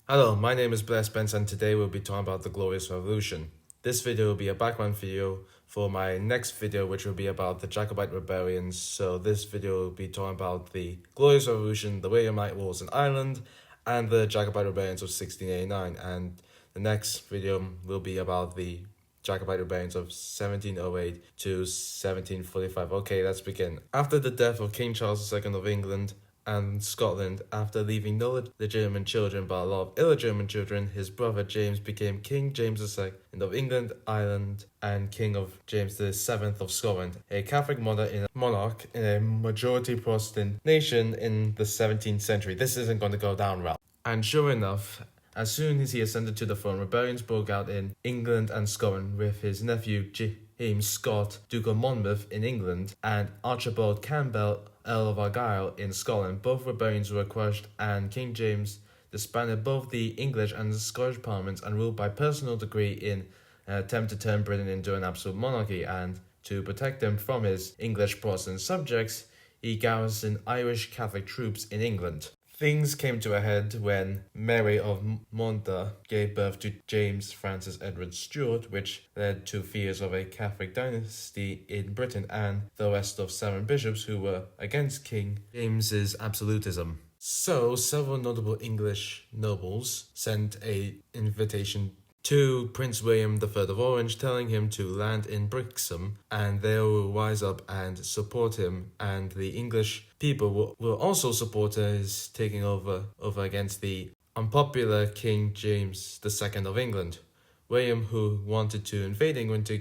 Hello, my name is Blair Spence and today we'll be talking about the Glorious Revolution. This video will be a background video for my next video, which will be about the Jacobite rebellions. So this video will be talking about the Glorious Revolution, the Williamite Wars in Ireland, and the Jacobite rebellions of 1689. And the next video will be about the Jacobite rebellions of 1708 to 1745. Okay, let's begin. After the death of King Charles II of England and Scotland, after leaving no legitimate children but a lot of illegitimate children, his brother James became King James II of England, Ireland, and King of James VII of Scotland, a Catholic monarch in a majority Protestant nation in the 17th century. This isn't going to go down well. And sure enough, as soon as he ascended to the throne, rebellions broke out in England and Scotland, with his nephew James Scott, Duke of Monmouth in England, and Archibald Campbell, Earl of Argyll in Scotland. Both rebellions were crushed, and King James disbanded both the English and the Scottish parliaments and ruled by personal decree in an attempt to turn Britain into an absolute monarchy. And to protect him from his English Protestant subjects, he garrisoned Irish Catholic troops in England. Things came to a head when Mary of Monda gave birth to James Francis Edward Stuart, which led to fears of a Catholic dynasty in Britain and the arrest of 7 bishops who were against King James's absolutism. So, several notable English nobles sent an invitation to Prince William III of Orange, telling him to land in Brixham, and they will rise up and support him, and the English people will also support his taking over against the unpopular King James II of England. William, who wanted to invade England to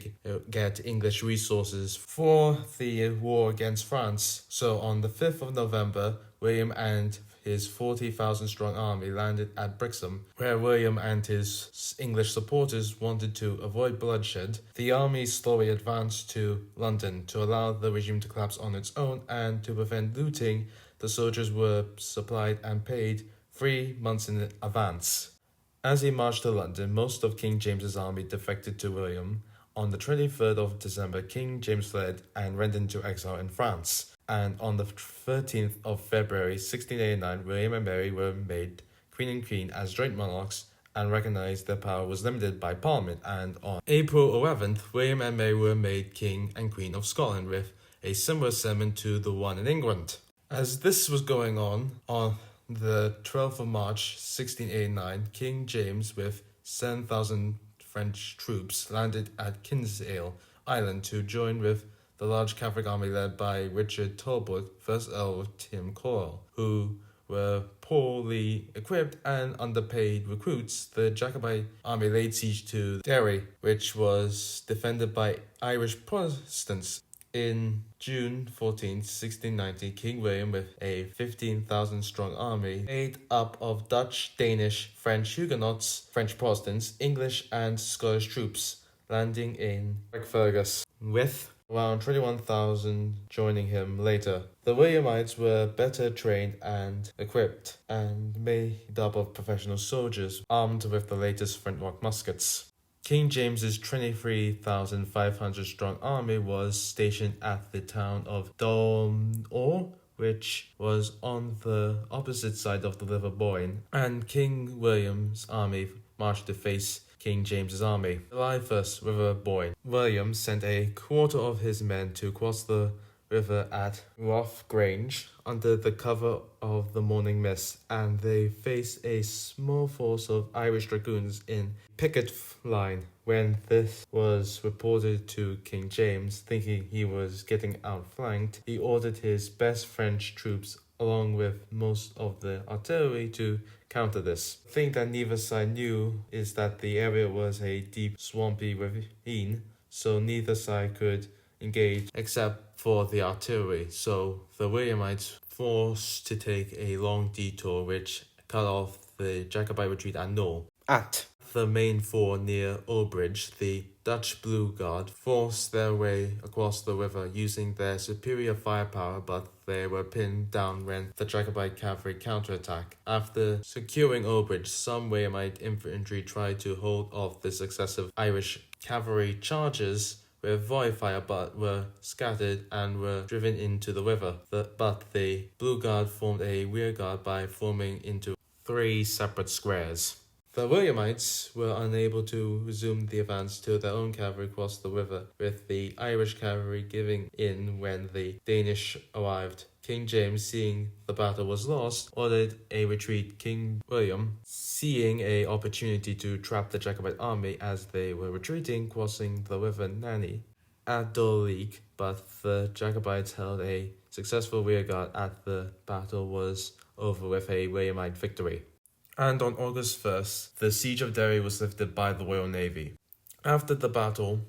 get English resources for the war against France. So on the 5th of November, William and his 40,000 strong army landed at Brixham, where William and his English supporters wanted to avoid bloodshed. The army slowly advanced to London to allow the regime to collapse on its own, and to prevent looting, the soldiers were supplied and paid 3 months in advance. As he marched to London, most of King James's army defected to William. On the 23rd of December, King James fled and went into exile in France. And on the 13th of February 1689, William and Mary were made Queen as joint monarchs and recognized their power was limited by Parliament. And on April 11th, William and Mary were made King and Queen of Scotland, with a similar ceremony to the one in England. As this was going on the 12th of March 1689, King James, with 7,000 French troops, landed at Kinsale Island to join with the large Catholic army led by Richard Talbot, 1st Earl of Tyrconnell, who were poorly equipped and underpaid recruits. The Jacobite army laid siege to Derry, which was defended by Irish Protestants. In June 14, 1690, King William, with a 15,000 strong army made up of Dutch, Danish, French Huguenots, French Protestants, English and Scottish troops, landing in Fergus, with around 21,000 joining him later. The Williamites were better trained and equipped, and made up of professional soldiers armed with the latest flintlock muskets. King James's 23,500 strong army was stationed at the town of Dolmore, which was on the opposite side of the River Boyne, and King William's army marched to face King James's army. July 1st, River Boyne. William sent a quarter of his men to cross the river at Rough Grange under the cover of the morning mist, and they faced a small force of Irish dragoons in picket line. When this was reported to King James, thinking he was getting outflanked, he ordered his best French troops along with most of the artillery to counter this. The thing that neither side knew is that the area was a deep swampy ravine, so neither side could engage except for the artillery. So the Williamites forced to take a long detour, which cut off the Jacobite retreat at Knoll. At the main ford near Oldbridge, the Dutch Blue Guard forced their way across the river using their superior firepower, but they were pinned down when the Jacobite cavalry counterattacked. After securing Oldbridge, some Williamite infantry tried to hold off the successive Irish cavalry charges with volley fire, but were scattered and were driven into the river. But the Blue Guard formed a rear guard by forming into 3 separate squares. The Williamites were unable to resume the advance till their own cavalry crossed the river, with the Irish cavalry giving in when the Danish arrived. King James, seeing the battle was lost, ordered a retreat. King William, seeing an opportunity to trap the Jacobite army as they were retreating, crossing the river Nanny at Dolig, but the Jacobites held a successful rearguard as the battle was over with a Williamite victory. And on August 1st, the siege of Derry was lifted by the Royal Navy. After the battle,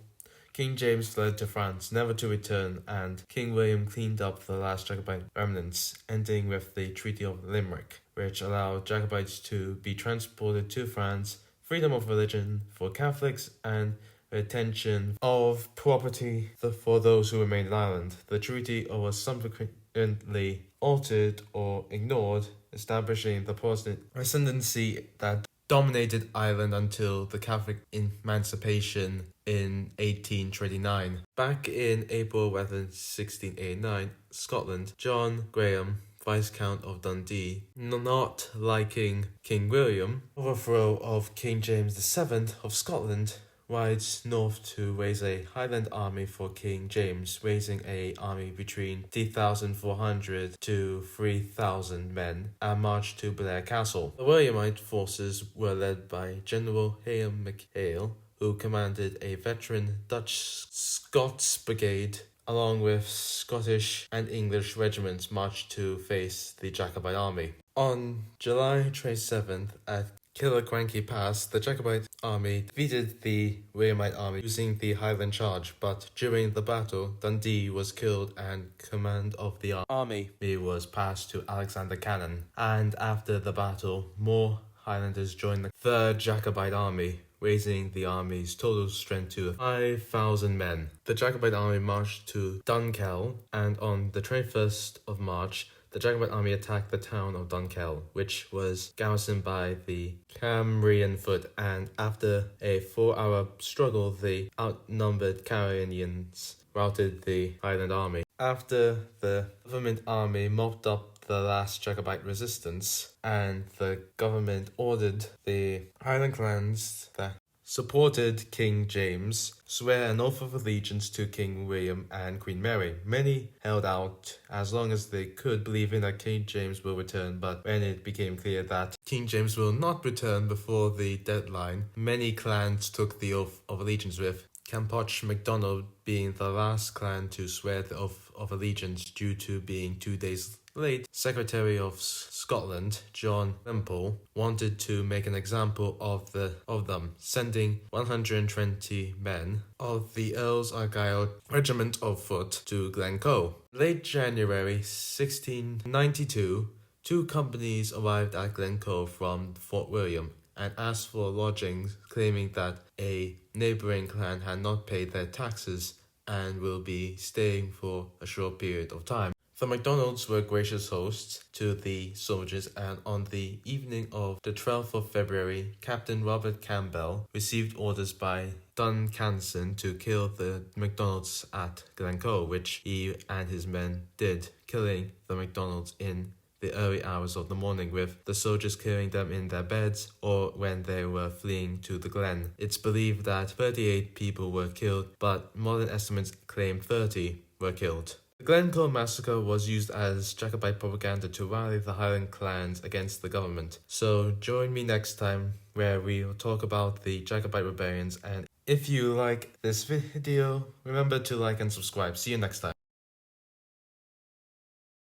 King James fled to France, never to return, and King William cleaned up the last Jacobite remnants, ending with the Treaty of Limerick, which allowed Jacobites to be transported to France, freedom of religion for Catholics, and retention of property for those who remained in Ireland. The treaty was subsequently altered or ignored, establishing the Protestant ascendancy that dominated Ireland until the Catholic emancipation in 1829. Back in April 1689, Scotland, John Graham, Viscount of Dundee, not liking King William, overthrow of King James VII of Scotland, rides north to raise a Highland army for King James, raising an army between 3,400 to 3,000 men, and marched to Blair Castle. The Williamite forces were led by General Hayam MacHale, who commanded a veteran Dutch Scots brigade, along with Scottish and English regiments, marched to face the Jacobite army. On July 27th, at Killiecrankie Pass, the Jacobite army defeated the Williamite army using the Highland Charge, but during the battle, Dundee was killed and command of the army was passed to Alexander Cannon. And after the battle, more Highlanders joined the Third Jacobite army, raising the army's total strength to 5,000 men. The Jacobite army marched to Dunkeld, and on the 21st of March, the Jacobite army attacked the town of Dunkeld, which was garrisoned by the Cambrian foot, and after a 4-hour struggle, the outnumbered Carolians routed the Highland army. After the government army mopped up the last Jacobite resistance, and the government ordered the Highland clans that supported King James swear an oath of allegiance to King William and Queen Mary. Many held out as long as they could, believing that King James will return, but when it became clear that King James will not return before the deadline, many clans took the oath of allegiance, with Campoch MacDonald being the last clan to swear the oath of allegiance due to being 2 days late. Secretary of Scotland, John Wimple, wanted to make an example of them, sending 120 men of the Earl's Argyll Regiment of Foot to Glencoe. Late January 1692, 2 companies arrived at Glencoe from Fort William and asked for lodgings, claiming that a neighbouring clan had not paid their taxes and will be staying for a short period of time. The MacDonalds were gracious hosts to the soldiers, and on the evening of the 12th of February, Captain Robert Campbell received orders by Duncanson to kill the MacDonalds at Glencoe, which he and his men did, killing the MacDonalds in the early hours of the morning, with the soldiers killing them in their beds or when they were fleeing to the glen. It's believed that 38 people were killed, but modern estimates claim 30 were killed. The Glencoe massacre was used as Jacobite propaganda to rally the Highland clans against the government. So join me next time where we'll talk about the Jacobite rebellions, and if you like this video, remember to like and subscribe. See you next time.